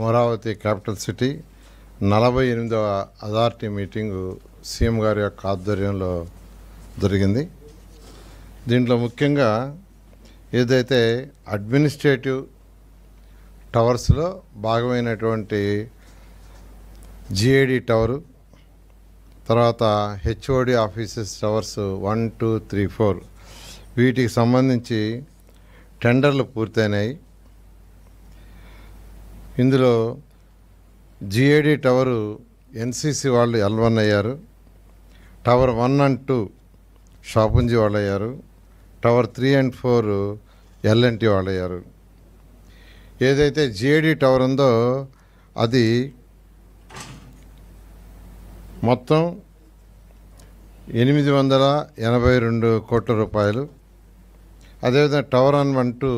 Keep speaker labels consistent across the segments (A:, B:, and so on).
A: Amaravati capital city 48వ authority meeting CM గారి యొక్క ఆధ్వర్యంలో జరిగింది. దీంట్లో ముఖ్యంగా ఏదైతే అడ్మినిస్ట్రేటివ్ టవర్స్లో భాగమైనటువంటి జిఏడి టవరు, తర్వాత హెచ్ఓడి ఆఫీసెస్ టవర్స్ 1, 2, 3, 4 వీటికి సంబంధించి టెండర్లు పూర్తయినాయి. ఇందులో జిఏడి టవరు ఎన్సిసి వాళ్ళు L1 అయ్యారు, టవర్ 1 and 2 షాపుంజీ వాళ్ళు అయ్యారు, టవర్ 3 and 4 L&T వాళ్ళు అయ్యారు. ఏదైతే జిఏడి టవర్ ఉందో అది మొత్తం 882 కోట్ల రూపాయలు. అదేవిధంగా టవర్ 1 and 2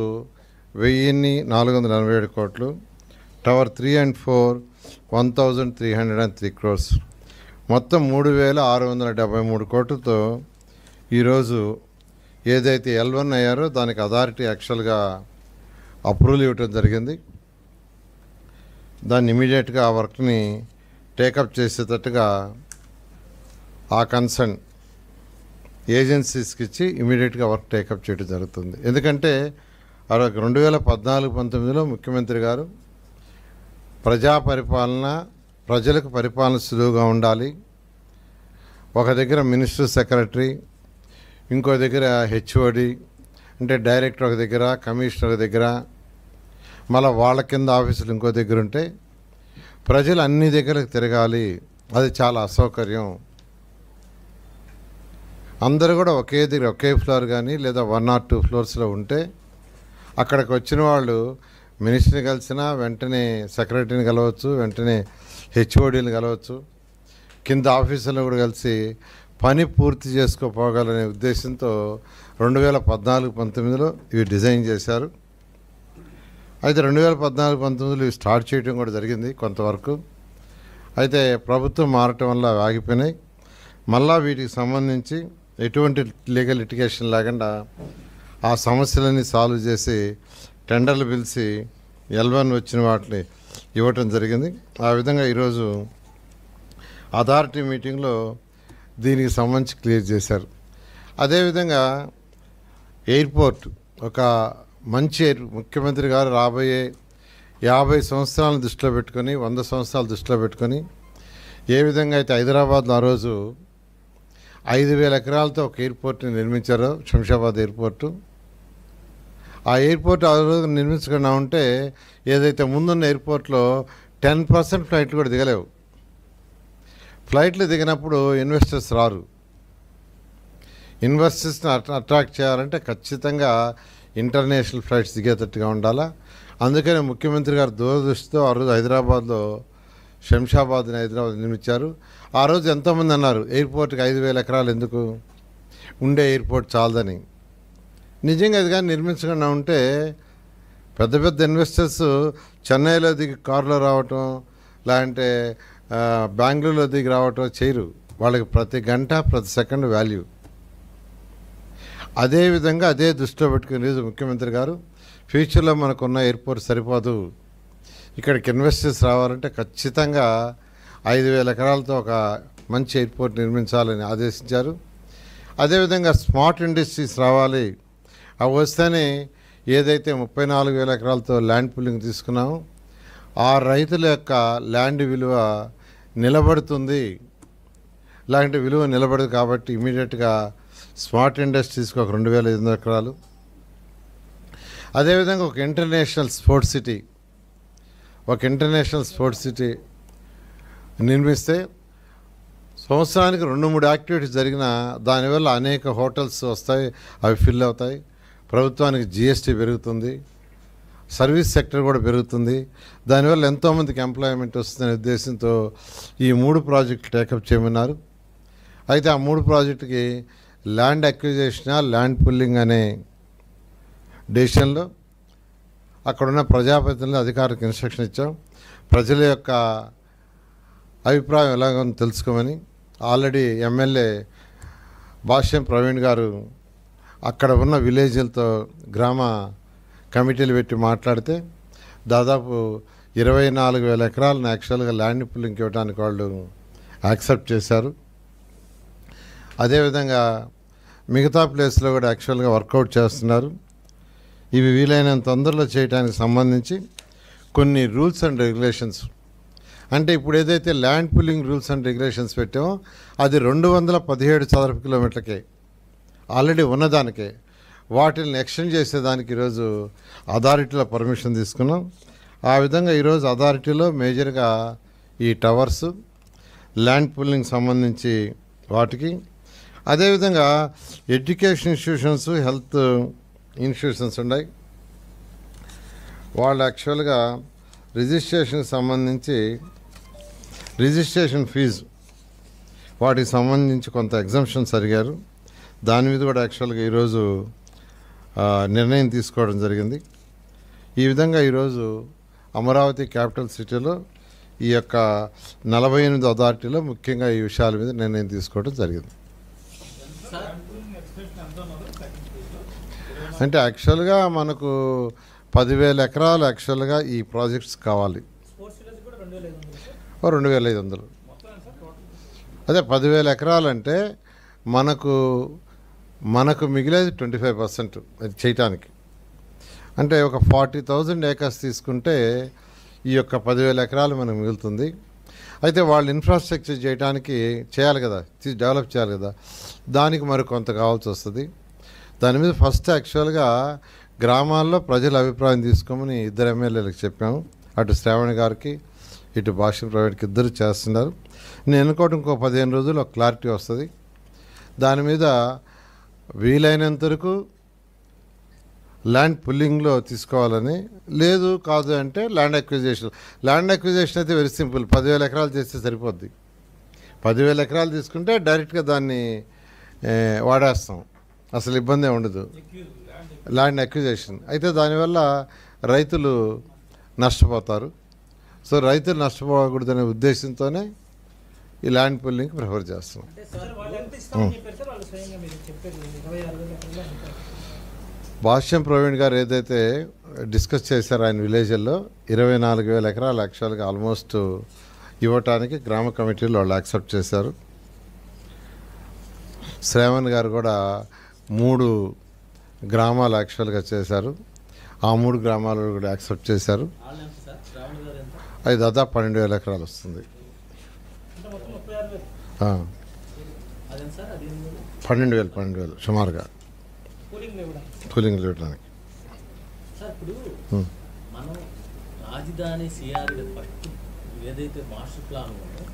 A: 1487 కోట్లు, టవర్ 3 and 4 1303 crores, మొత్తం 3673 కోట్లతో ఈరోజు ఏదైతే L1 అయ్యారో దానికి అథారిటీ యాక్చువల్గా అప్రూవల్ ఇవ్వటం జరిగింది. దాన్ని ఇమీడియట్గా ఆ వర్క్ని టేకప్ చేసేటట్టుగా ఆ కన్సర్న్ ఏజెన్సీస్కి ఇచ్చి ఇమీడియట్గా వర్క్ టేకప్ చేయడం జరుగుతుంది. ఎందుకంటే 2014-19లో ముఖ్యమంత్రి గారు ప్రజా పరిపాలన, ప్రజలకు పరిపాలన సులువుగా ఉండాలి, ఒక దగ్గర మినిస్టర్ సెక్రటరీ, ఇంకో దగ్గర హెచ్ఓడి అంటే డైరెక్టర్ ఒక దగ్గర, కమిషనర్ ఒక దగ్గర, మళ్ళీ వాళ్ళ కింద ఆఫీసులు ఇంకో దగ్గర ఉంటే ప్రజలు అన్ని దగ్గరకు తిరగాలి, అది చాలా అసౌకర్యం. అందరూ కూడా ఒకే దగ్గర ఒకే ఫ్లోర్ కానీ లేదా 1 or 2 ఫ్లోర్స్లో ఉంటే అక్కడికి వచ్చిన వాళ్ళు మినిస్టర్ని కలిసినా వెంటనే సెక్రటరీని కలవచ్చు, వెంటనే హెచ్ఓడీని కలవచ్చు, కింద ఆఫీసులను కూడా కలిసి పని పూర్తి చేసుకోపోగలనే ఉద్దేశంతో 2014-19లో ఇవి డిజైన్ చేశారు. అయితే 2014-19లో ఇవి స్టార్ట్ చేయడం కూడా జరిగింది కొంతవరకు. అయితే ప్రభుత్వం మారటం వల్ల ఆగిపోయినాయి. మళ్ళా వీటికి సంబంధించి ఎటువంటి లీగల్ లిటిగేషన్ లేకుండా ఆ సమస్యలన్నీ సాల్వ్ చేసి టెండర్లు పిలిచి L1 వచ్చిన వాటిని ఇవ్వటం జరిగింది. ఆ విధంగా ఈరోజు అథారిటీ మీటింగ్లో దీనికి సంబంధించి క్లియర్ చేశారు. అదేవిధంగా ఎయిర్పోర్ట్ ఒక మంచి ముఖ్యమంత్రి గారు రాబోయే 50 సంవత్సరాలను దృష్టిలో పెట్టుకొని, 100 సంవత్సరాలు దృష్టిలో పెట్టుకొని ఏ విధంగా అయితే హైదరాబాద్లో ఆ రోజు 5000 ఎకరాలతో ఒక ఎయిర్పోర్ట్ని నిర్మించారో శంషాబాద్ ఎయిర్పోర్టు, ఆ ఎయిర్పోర్ట్ ఆ రోజు నిర్మించకుండా ఉంటే ఏదైతే ముందున్న ఎయిర్పోర్ట్లో 10% ఫ్లైట్లు కూడా దిగలేవు. ఫ్లైట్లు దిగినప్పుడు ఇన్వెస్టర్స్ రారు. ఇన్వెస్టర్స్ని అట్రాక్ట్ చేయాలంటే ఖచ్చితంగా ఇంటర్నేషనల్ ఫ్లైట్స్ దిగేటట్టుగా ఉండాలా. అందుకని ముఖ్యమంత్రి గారు దూరదృష్టితో ఆ రోజు హైదరాబాద్లో శంషాబాద్ని హైదరాబాద్ నిర్మించారు. ఆ రోజు ఎంతోమంది అన్నారు ఎయిర్పోర్ట్కి 5000 ఎకరాలు ఎందుకు, ఉండే ఎయిర్పోర్ట్ చాలదని. నిజంగా అది కానీ నిర్మించకుండా ఉంటే పెద్ద పెద్ద ఇన్వెస్టర్స్ చెన్నైలో దిగి కారులో రావటం, లేదంటే బెంగళూరులో దిగి రావటం చేయరు. వాళ్ళకి ప్రతి గంట ప్రతి సెకండ్ వాల్యూ. అదేవిధంగా అదే దృష్టిలో పెట్టుకుని ముఖ్యమంత్రి గారు ఫ్యూచర్లో మనకున్న ఎయిర్పోర్ట్ సరిపోదు, ఇక్కడికి ఇన్వెస్టర్స్ రావాలంటే ఖచ్చితంగా 5000 ఎకరాలతో ఒక మంచి ఎయిర్పోర్ట్ నిర్మించాలని ఆదేశించారు. అదేవిధంగా స్మార్ట్ ఇండస్ట్రీస్ రావాలి, అవి వస్తేనే ఏదైతే 34,000 ఎకరాలతో ల్యాండ్ పూలింగ్ తీసుకున్నామో ఆ రైతుల యొక్క ల్యాండ్ విలువ నిలబడుతుంది. ఇలాంటి విలువ నిలబడదు కాబట్టి ఇమీడియట్గా స్మార్ట్ ఇండస్ట్రీస్కి ఒక 2500 ఎకరాలు. అదేవిధంగా ఒక ఇంటర్నేషనల్ స్పోర్ట్స్ సిటీ నిర్మిస్తే సంవత్సరానికి 2-3 యాక్టివిటీస్ జరిగినా దానివల్ల అనేక హోటల్స్ వస్తాయి, అవి ఫిల్ అవుతాయి, ప్రభుత్వానికి జిఎస్టీ పెరుగుతుంది, సర్వీస్ సెక్టర్ కూడా పెరుగుతుంది, దానివల్ల ఎంతోమందికి ఎంప్లాయ్మెంట్ వస్తుందనే ఉద్దేశంతో ఈ 3 ప్రాజెక్టులు టేకప్ చేయమన్నారు. అయితే ఆ 3 ప్రాజెక్టుకి ల్యాండ్ అక్విజిషన్, ల్యాండ్ పుల్లింగ్ అనే డెసిషన్లో అక్కడున్న ప్రజాప్రతినిధులు అధికారులకు ఇన్స్ట్రక్షన్ ఇచ్చాం. ప్రజల యొక్క అభిప్రాయం ఎలాగో తెలుసుకోమని. ఆల్రెడీ ఎమ్మెల్యే భాష్యం ప్రవీణ్ గారు అక్కడ ఉన్న విలేజ్లతో గ్రామ కమిటీలు పెట్టి మాట్లాడితే దాదాపు 24,000 ఎకరాలను యాక్చువల్గా ల్యాండ్ పుల్లింగ్కి ఇవ్వడానికి వాళ్ళు యాక్సెప్ట్ చేశారు. అదేవిధంగా మిగతా ప్లేస్లో కూడా యాక్చువల్గా వర్కౌట్ చేస్తున్నారు. ఇవి వీలైనంత తొందరలో చేయడానికి సంబంధించి కొన్ని రూల్స్ అండ్ రెగ్యులేషన్స్, అంటే ఇప్పుడు ఏదైతే land pulling rules and regulations పెట్టామో అది 217 చదరపు కిలోమీటర్లకే ఆల్రెడీ ఉన్నదానికే, వాటిని ఎక్స్టెండ్ చేసేదానికి ఈరోజు అథారిటీలో పర్మిషన్ తీసుకున్నాం. ఆ విధంగా ఈరోజు అథారిటీలో మేజర్గా ఈ టవర్స్, ల్యాండ్ పుల్లింగ్ సంబంధించి వాటికి, అదేవిధంగా ఎడ్యుకేషన్ ఇన్స్టిట్యూషన్స్, హెల్త్ ఇన్స్టిట్యూషన్స్ ఉన్నాయి. వాళ్ళు యాక్చువల్గా రిజిస్ట్రేషన్కి సంబంధించి రిజిస్ట్రేషన్ ఫీజు వాటికి సంబంధించి కొంత ఎగ్జంప్షన్స్ అడిగారు. దాని మీద కూడా యాక్చువల్గా ఈరోజు నిర్ణయం తీసుకోవడం జరిగింది. ఈ విధంగా ఈరోజు అమరావతి క్యాపిటల్ సిటీలో ఈ యొక్క 48 అథారిటీలో ముఖ్యంగా ఈ విషయాల మీద నిర్ణయం తీసుకోవడం జరిగింది. అంటే యాక్చువల్గా మనకు 10,000 ఎకరాలు యాక్చువల్గా ఈ ప్రాజెక్ట్స్ కావాలి. 2,500. అదే 10,000 ఎకరాలు అంటే మనకు మిగిలేది 25% అది చేయటానికి. అంటే ఒక 40,000 ఏకర్స్ తీసుకుంటే ఈ యొక్క 10,000 ఎకరాలు మనకు మిగులుతుంది. అయితే వాళ్ళు ఇన్ఫ్రాస్ట్రక్చర్ చేయాలి కదా, డెవలప్ చేయాలి కదా, దానికి మరి కొంత కావాల్సి వస్తుంది. దాని మీద ఫస్ట్ యాక్చువల్గా గ్రామాల్లో ప్రజల అభిప్రాయం తీసుకోమని 2 ఎమ్మెల్యేలకు చెప్పాము. అటు శ్రావణ్ గారికి, ఇటు భాష్యం ప్రైవేట్కి ఇద్దరు చేస్తున్నారు. నేను అనుకోవడం ఇంకో 15 రోజుల్లో క్లారిటీ వస్తుంది. దాని మీద వీలైనంత వరకు ల్యాండ్ పుల్లింగ్లో తీసుకోవాలని, లేదు కాదు అంటే ల్యాండ్ అక్విజిషన్ అయితే వెరీ సింపుల్, 10,000 ఎకరాలు చేస్తే సరిపోద్ది. 10,000 ఎకరాలు తీసుకుంటే డైరెక్ట్గా దాన్ని వాడేస్తాం, అసలు ఇబ్బంది ఉండదు. ల్యాండ్ అక్విజిషన్ అయితే దానివల్ల రైతులు నష్టపోతారు. సో రైతులు నష్టపోకూడదనే ఉద్దేశంతోనే ఈ ల్యాండ్ పుల్లింగ్కి ప్రిఫర్ చేస్తాం. భాష్యం ప్రవీణ్ గారు ఏదైతే డిస్కస్ చేశారో ఆయన విలేజ్లో 24,000 ఎకరాలు యాక్చువల్గా ఆల్మోస్ట్ ఇవ్వటానికి గ్రామ కమిటీలో వాళ్ళు యాక్సెప్ట్ చేశారు. శ్రావణ్ గారు కూడా 3 గ్రామాలు యాక్చువల్గా చేశారు. ఆ 3 గ్రామాలు కూడా యాక్సెప్ట్ చేశారు. అది దాదాపు 12,000 ఎకరాలు వస్తుంది. 12,000 సుమారుగా కూలింగ్ ఇవ్వడానికి.
B: మనం రాజధాని సిఆర్ ఫస్ట్ ఏదైతే మాస్టర్ ప్లాన్ ఉందో